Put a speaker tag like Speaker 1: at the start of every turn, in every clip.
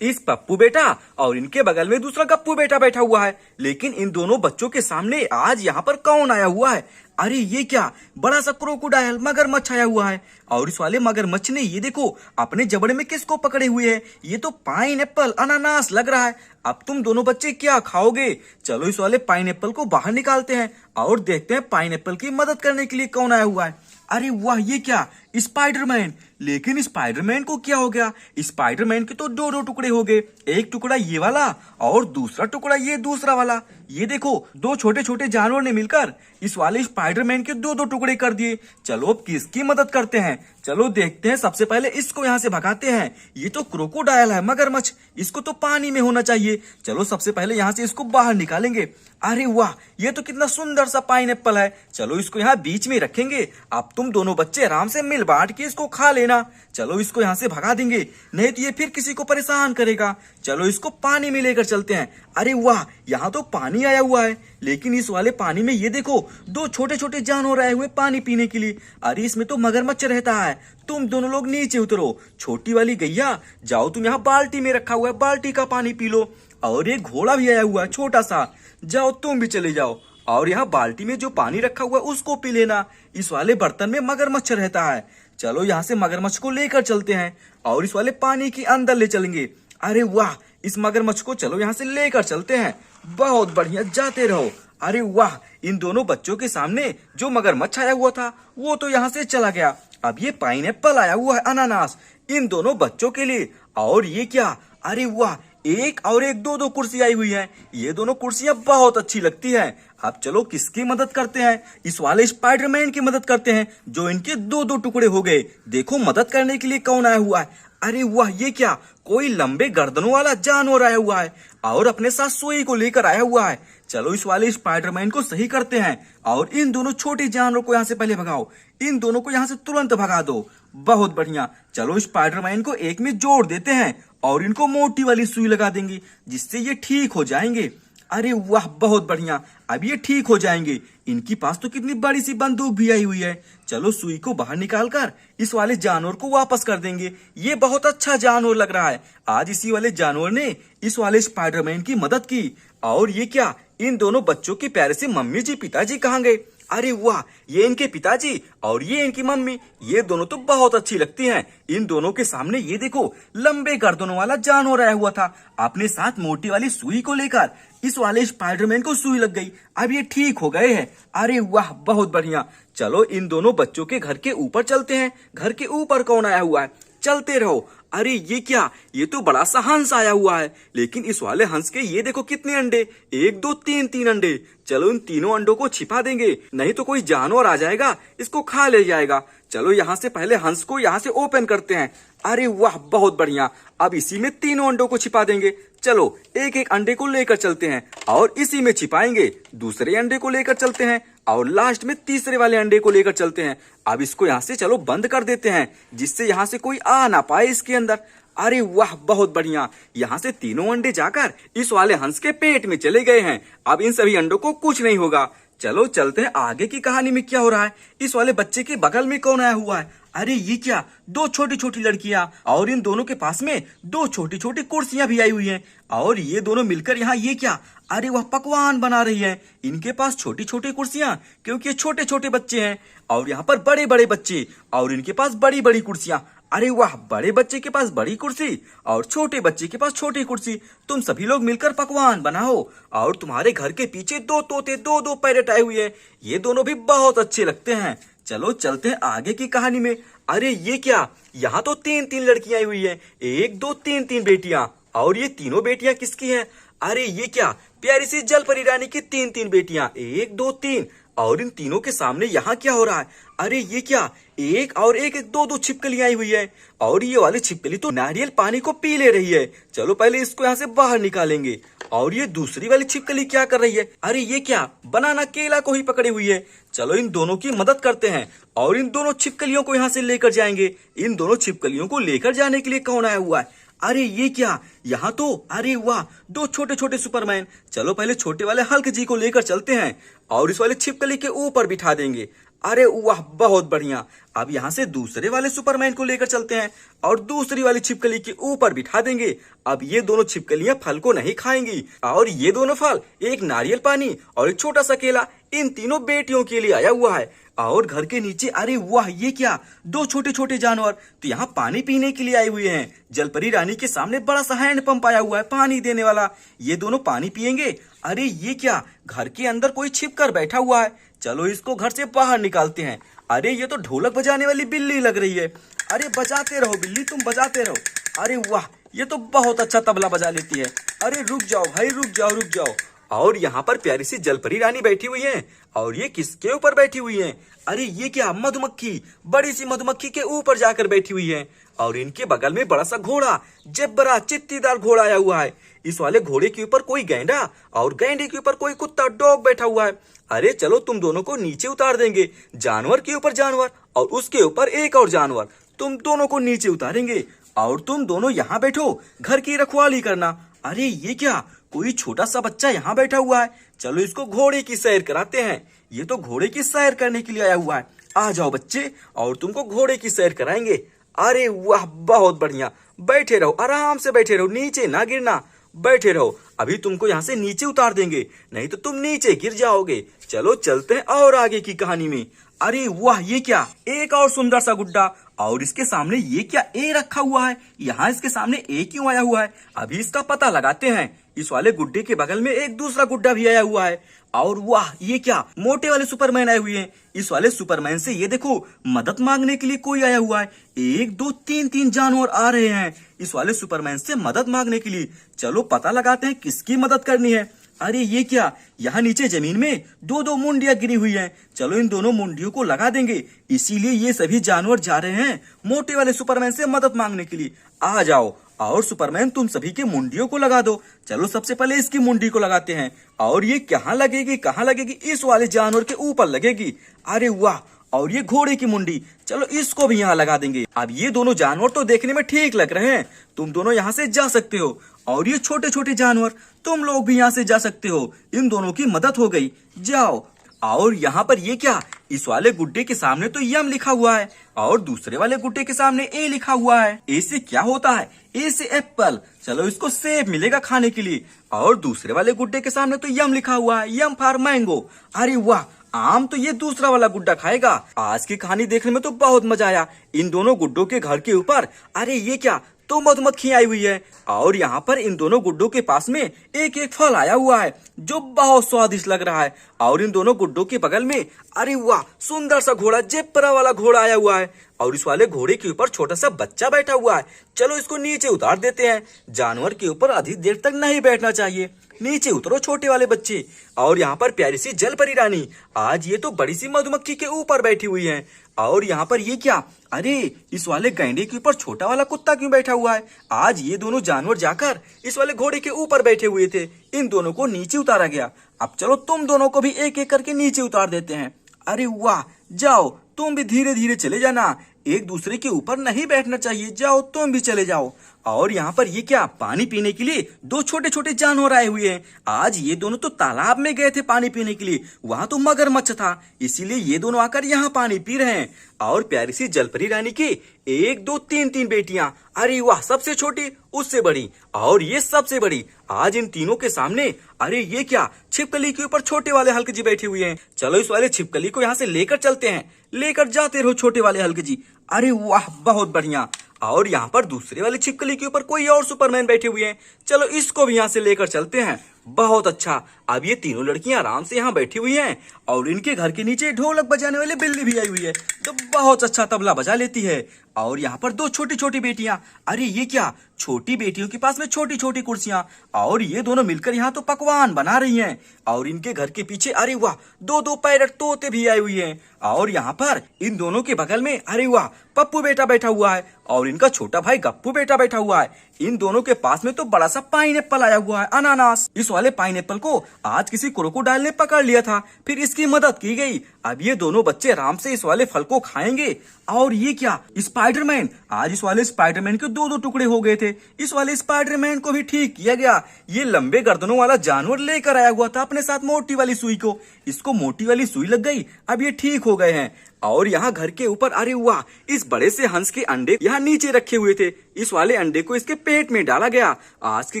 Speaker 1: इस पप्पू बेटा और इनके बगल में दूसरा गप्पू बेटा बैठा हुआ है। लेकिन इन दोनों बच्चों के सामने आज यहाँ पर कौन आया हुआ है? अरे ये क्या, बड़ा सा क्रोकोडाइल मगरमच्छ आया हुआ है। और इस वाले मगरमच्छ ने ये देखो अपने जबड़े में किसको पकड़े हुए है? ये तो पाइनएप्पल अनानास लग रहा है। अब तुम दोनों बच्चे क्या खाओगे? चलो इस वाले पाइनएप्पल को बाहर निकालते हैं और देखते हैं पाइनएप्पल की मदद करने के लिए कौन आया हुआ है। अरे वाह, ये क्या, स्पाइडरमैन। लेकिन स्पाइडरमैन को क्या हो गया? स्पाइडरमैन के तो दो दो टुकड़े हो गए, एक टुकड़ा ये वाला और दूसरा टुकड़ा ये दूसरा वाला। ये देखो दो छोटे छोटे जानवर ने मिलकर इस वाले स्पाइडरमैन के दो दो टुकड़े कर दिए। चलो अब किसकी मदद करते हैं? चलो देखते हैं। सबसे पहले इसको यहाँ से भगाते हैं। ये तो क्रोकोडाइल है, मगरमच्छ, इसको तो पानी में होना चाहिए। चलो सबसे पहले यहाँ से इसको बाहर निकालेंगे। अरे वाह, ये तो कितना सुंदर सा पाइनएप्पल है। चलो इसको यहाँ बीच में रखेंगे। अब तुम दोनों बच्चे आराम से मिल बांट के इसको खा लेना। चलो इसको यहाँ से भगा देंगे, नहीं तो ये फिर किसी को परेशान करेगा। चलो इसको पानी में लेकर चलते हैं। अरे वाह, यहाँ तो पानी आया हुआ है। लेकिन इस वाले पानी में ये देखो दो छोटे छोटे जानवर आए हुए पानी पीने के लिए। अरे इसमें तो मगरमच्छ रहता है। तुम दोनों लोग नीचे उतरो। छोटी वाली गैया, जाओ तुम यहाँ बाल्टी में रखा हुआ है, बाल्टी का पानी पी लो। और एक घोड़ा भी आया हुआ है छोटा सा, जाओ तुम भी चले जाओ और यहाँ बाल्टी में जो पानी रखा हुआ है उसको पी लेना। इस वाले बर्तन में मगरमच्छ रहता है। चलो यहाँ से मगरमच्छ को लेकर चलते हैं और इस वाले पानी के अंदर ले चलेंगे। अरे वाह, इस मगरमच्छ को चलो यहाँ से लेकर चलते हैं। बहुत बढ़िया, जाते रहो। अरे वाह, इन दोनों बच्चों के सामने जो मगरमच्छ आया हुआ था वो तो यहाँ से चला गया। अब ये पाइनएप्पल आया हुआ है, अनानास, इन दोनों बच्चों के लिए। और ये क्या, अरे वाह, एक और एक दो दो कुर्सी आई हुई है। ये दोनों कुर्सियां बहुत अच्छी लगती हैं। अब चलो किसकी मदद करते हैं? इस वाले स्पाइडरमैन की मदद करते हैं जो इनके दो दो टुकड़े हो गए। देखो मदद करने के लिए कौन आया हुआ है। अरे वाह, ये क्या, कोई लंबे गर्दनों वाला जानवर आया हुआ है और अपने साथ सुई को लेकर आया हुआ है। चलो इस वाले स्पाइडरमैन को सही करते हैं और इन दोनों छोटे जानवरों को यहाँ से पहले भगाओ। इन दोनों को यहाँ से तुरंत भगा दो। बहुत बढ़िया। चलो स्पाइडरमैन को एक में जोड़ देते हैं और इनको मोटी वाली सुई लगा देंगे जिससे ये ठीक हो जाएंगे। अरे वाह, बहुत बढ़िया, अब ये ठीक हो जाएंगे। इनकी पास तो कितनी बड़ी सी बंदूक भी आई हुई है। चलो सुई को बाहर निकालकर इस वाले जानवर को वापस कर देंगे। ये बहुत अच्छा जानवर लग रहा है। आज इसी वाले जानवर ने इस वाले स्पाइडरमैन की मदद की। और ये क्या, इन दोनों बच्चों के प्यारे से मम्मी जी पिताजी कहाँ गए? अरे वाह, ये इनके पिताजी और ये इनकी मम्मी, ये दोनों तो बहुत अच्छी लगती हैं। इन दोनों के सामने ये देखो लंबे गर्दनों वाला जानवर आया हुआ था। अपने साथ मोटी वाली सुई को लेकर इस वाले स्पाइडरमैन को सुई लग गई। अब ये ठीक हो गए हैं। अरे वाह, बहुत बढ़िया। चलो इन दोनों बच्चों के घर के ऊपर चलते हैं। घर के ऊपर कौन आया हुआ है? चलते रहो। अरे ये क्या, ये तो बड़ा सा हंस आया हुआ है। लेकिन इस वाले हंस के ये देखो कितने अंडे, एक दो तीन तीन अंडे। चलो इन तीनों अंडों को छिपा देंगे, नहीं तो कोई जानवर आ जाएगा इसको खा ले जाएगा। चलो यहाँ से पहले हंस को यहाँ से ओपन करते हैं। अरे वाह, बहुत बढ़िया। अब इसी में तीनों अंडों को छिपा देंगे। चलो एक एक अंडे को लेकर चलते हैं और इसी में छिपाएंगे। दूसरे अंडे को लेकर चलते हैं और लास्ट में तीसरे वाले अंडे को लेकर चलते हैं। अब इसको यहाँ से चलो बंद कर देते हैं जिससे यहाँ से कोई आ ना पाए इसके अंदर। अरे वाह, बहुत बढ़िया। यहाँ से तीनों अंडे जाकर इस वाले हंस के पेट में चले गए हैं। अब इन सभी अंडों को कुछ नहीं होगा। चलो चलते हैं आगे की कहानी में क्या हो रहा है। इस वाले बच्चे के बगल में कौन आया हुआ है? अरे ये क्या, दो छोटी छोटी लड़कियां और इन दोनों के पास में दो छोटी छोटी कुर्सियां भी आई हुई हैं और ये दोनों मिलकर यहाँ ये क्या, अरे वह पकवान बना रही है। इनके पास छोटी छोटी कुर्सियां क्योंकि ये छोटे छोटे बच्चे हैं और यहाँ पर बड़े बड़े बच्चे और इनके पास बड़ी बड़ी कुर्सियां। अरे वाह, बड़े बच्चे के पास बड़ी कुर्सी और छोटे बच्चे के पास छोटी कुर्सी। तुम सभी लोग मिलकर पकवान बनाओ। और तुम्हारे घर के पीछे दो तोते दो दो पैरट आए हुए हैं, ये दोनों भी बहुत अच्छे लगते हैं। चलो चलते हैं आगे की कहानी में। अरे ये क्या, यहाँ तो तीन तीन लड़कियां आई हुई है, एक दो तीन तीन बेटियां। और ये तीनों बेटियां किसकी हैं? अरे ये क्या, प्यारी सी जलपरी रानी की तीन तीन बेटियां, एक दो तीन। और इन तीनों के सामने यहाँ क्या हो रहा है? अरे ये क्या, एक और एक दो दो छिपकलियां आई हुई है और ये वाली छिपकली तो नारियल पानी को पी ले रही है। चलो पहले इसको यहाँ से बाहर निकालेंगे। और ये दूसरी वाली छिपकली क्या कर रही है? अरे ये क्या, बनाना केला को ही पकड़ी हुई है। चलो इन दोनों की मदद करते हैं और इन दोनों छिपकलियों को यहाँ से लेकर जाएंगे। इन दोनों छिपकलियों को लेकर जाने के लिए कौन आया हुआ है? अरे ये क्या, यहाँ तो अरे वाह, दो छोटे छोटे सुपरमैन। चलो पहले छोटे वाले हल्क जी को लेकर चलते हैं और इस वाले छिपकली के ऊपर बिठा देंगे। अरे वाह, बहुत बढ़िया। अब यहाँ से दूसरे वाले सुपरमैन को लेकर चलते हैं और दूसरी वाली छिपकली के ऊपर बिठा देंगे। अब ये दोनों छिपकलियां फल को नहीं खाएंगी और ये दोनों फल, एक नारियल पानी और एक छोटा सा केला, इन तीनों बेटियों के लिए आया हुआ है। और घर के नीचे, अरे वाह, ये क्या, दो छोटे छोटे जानवर तो यहाँ पानी पीने के लिए आए हुए हैं। जलपरी रानी के सामने बड़ा सा हैंड पंप आया हुआ है पानी देने वाला, ये दोनों पानी पियेंगे। अरे ये क्या, घर के अंदर कोई छिप कर बैठा हुआ है, चलो इसको घर से बाहर निकालते हैं। अरे ये तो ढोलक बजाने वाली बिल्ली लग रही है। अरे बजाते रहो बिल्ली, तुम बजाते रहो। अरे वाह, ये तो बहुत अच्छा तबला बजा लेती है। अरे रुक जाओ भाई, रुक जाओ रुक जाओ। और यहाँ पर प्यारी सी जलपरी रानी बैठी हुई है। और ये किसके ऊपर बैठी हुई है? अरे ये क्या, मधुमक्खी, बड़ी सी मधुमक्खी के ऊपर जाकर बैठी हुई है। और इनके बगल में बड़ा सा घोड़ा, जबरा चित्तीदार घोड़ा आया हुआ है। इस वाले घोड़े के ऊपर कोई गैंडा और गैंडे के ऊपर कोई कुत्ता, डॉग बैठा हुआ है। अरे चलो तुम दोनों को नीचे उतार देंगे, जानवर के ऊपर जानवर और उसके ऊपर एक और जानवर, तुम दोनों को नीचे उतारेंगे और तुम दोनों यहाँ बैठो, घर की रखवाली करना। अरे ये क्या, कोई छोटा सा बच्चा यहाँ बैठा हुआ है, चलो इसको घोड़े की सैर कराते हैं। ये तो घोड़े की सैर करने के लिए आया हुआ है। आ जाओ बच्चे, और तुमको घोड़े की सैर कराएंगे। अरे वाह, बहुत बढ़िया, बैठे रहो, आराम से बैठे रहो, नीचे ना गिरना, बैठे रहो। अभी तुमको यहाँ से नीचे उतार देंगे, नहीं तो तुम नीचे गिर जाओगे। चलो चलते हैं और आगे की कहानी में। अरे वाह, ये क्या, एक और सुंदर सा गुड्डा, और इसके सामने ये क्या, ए रखा हुआ है। यहाँ इसके सामने ए क्यों आया हुआ है, अभी इसका पता लगाते हैं। इस वाले गुड्डे के बगल में एक दूसरा गुड्डा भी आया हुआ है। और वाह, ये क्या, मोटे वाले सुपरमैन आए हुए हैं। इस वाले सुपरमैन से ये देखो, मदद मांगने के लिए कोई आया हुआ है। एक दो तीन तीन जानवर आ रहे हैं इस वाले सुपरमैन से मदद मांगने के लिए। चलो पता लगाते हैं किसकी मदद करनी है। अरे ये क्या, यहाँ नीचे जमीन में दो दो मुंडियां गिरी हुई हैं, चलो इन दोनों मुंडियों को लगा देंगे। इसीलिए ये सभी जानवर जा रहे हैं मोटे वाले सुपरमैन से मदद मांगने के लिए। आ जाओ, और सुपरमैन तुम सभी के मुंडियों को लगा दो। चलो सबसे पहले इसकी मुंडी को लगाते हैं, और ये कहाँ लगेगी, कहाँ लगेगी, इस वाले जानवर के ऊपर लगेगी। अरे वाह, और ये घोड़े की मुंडी, चलो इसको भी यहाँ लगा देंगे। अब ये दोनों जानवर तो देखने में ठीक लग रहे हैं, तुम दोनों यहाँ से जा सकते हो। और ये छोटे छोटे जानवर, तुम लोग भी यहाँ से जा सकते हो, इन दोनों की मदद हो गई, जाओ। और यहाँ पर ये क्या, इस वाले गुड्डे के सामने तो यम लिखा हुआ है और दूसरे वाले गुड्डे के सामने ए लिखा हुआ है। ए से क्या होता है, ए से एप्पल, चलो इसको सेब मिलेगा खाने के लिए। और दूसरे वाले गुड्डे के सामने तो यम लिखा हुआ है, यम फॉर मैंगो। अरे वाह, आम तो ये दूसरा वाला गुड्डा खाएगा। आज की कहानी देखने में तो बहुत मजा आया इन दोनों गुड्डों के घर के ऊपर। अरे ये क्या, तो मधुमक्खी आई हुई है और यहाँ पर इन दोनों गुड्डों के पास में एक एक फल आया हुआ है जो बहुत स्वादिष्ट लग रहा है। और इन दोनों गुड्डों के बगल में, अरे वाह, सुंदर सा घोड़ा, जेपरा वाला घोड़ा आया हुआ है और इस वाले घोड़े के ऊपर छोटा सा बच्चा बैठा हुआ है। चलो इसको नीचे उतार देते हैं, जानवर के ऊपर अधिक देर तक नहीं बैठना चाहिए, नीचे उतरो छोटे वाले बच्चे। और यहाँ पर प्यारी सी जलपरी रानी, आज ये तो बड़ी सी मधुमक्खी के ऊपर बैठी हुई है। और यहाँ पर ये क्या, अरे इस वाले गैंडे के ऊपर छोटा वाला कुत्ता क्यों बैठा हुआ है। आज ये दोनों जानवर जाकर इस वाले घोड़े के ऊपर बैठे हुए थे, इन दोनों को नीचे उतारा गया। अब चलो तुम दोनों को भी एक एक करके नीचे उतार देते हैं। अरे वाह, जाओ तुम भी धीरे धीरे चले जाना, एक दूसरे के ऊपर नहीं बैठना चाहिए, जाओ तुम भी चले जाओ। और यहाँ पर ये क्या, पानी पीने के लिए दो छोटे छोटे जानवर आए हुए हैं। आज ये दोनों तो तालाब में गए थे पानी पीने के लिए, वहां तो मगरमच्छ था, इसीलिए ये दोनों आकर यहाँ पानी पी रहे हैं। और प्यारी सी जलपरी रानी की एक दो तीन तीन बेटियां, अरे वाह, सबसे छोटी उससे बड़ी और ये सबसे बड़ी। आज इन तीनों के सामने, अरे ये क्या, छिपकली के ऊपर छोटे वाले हल्क जी बैठे हुए हैं। चलो इस वाले छिपकली को यहाँ से लेकर चलते हैं, लेकर जाते रहो छोटे वाले हल्क जी। अरे वाह, बहुत बढ़िया। और यहाँ पर दूसरे वाले छिपकली के ऊपर कोई और सुपरमैन बैठे हुए हैं, चलो इसको भी यहाँ से लेकर चलते हैं। बहुत अच्छा, अब ये तीनों लड़कियां आराम से यहाँ बैठी हुई हैं और इनके घर के नीचे ढोलक बजाने वाली बिल्ली भी आई हुई है तो बहुत अच्छा तबला बजा लेती है। और यहाँ पर दो छोटी छोटी बेटियां, अरे ये क्या, छोटी बेटियों के पास में छोटी छोटी कुर्सियां, और ये दोनों मिलकर यहाँ तो पकवान बना रही हैं। और इनके घर के पीछे, अरे वाह, दो दो पैरट तोते भी आए हुए हैं। और यहाँ पर इन दोनों के बगल में, अरे वाह, पप्पू बेटा बैठा हुआ है और इनका छोटा भाई गप्पू बेटा बैठा हुआ है। इन दोनों के पास में तो बड़ा सा पाइनएप्पल आया हुआ है, अनानास। इस वाले पाइनएप्पल को आज किसी क्रोकोडाइल ने पकड़ लिया था, फिर इसकी मदद की गई। अब ये दोनों बच्चे आराम से इस वाले फल को खाएंगे। और ये क्या, इस स्पाइडरमैन। आज इस वाले स्पाइडरमैन के दो दो टुकड़े हो गए थे। इस वाले स्पाइडरमैन को भी ठीक किया गया। ये लंबे गर्दनों वाला जानवर लेकर आया हुआ था अपने साथ मोटी वाली सुई को। इसको मोटी वाली सुई लग गई, अब ये ठीक हो गए हैं। और यहाँ घर के ऊपर, अरे वाह, इस बड़े से हंस के अंडे यहाँ नीचे रखे हुए थे। इस वाले अंडे को इसके पेट में डाला गया। आज की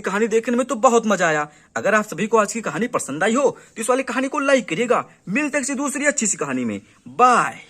Speaker 1: कहानी देखने में तो बहुत मजा आया। अगर आप सभी को आज की कहानी पसंद आई हो तो इस वाली कहानी को लाइक करिएगा। मिलते हैं किसी दूसरी अच्छी सी कहानी में। बाय।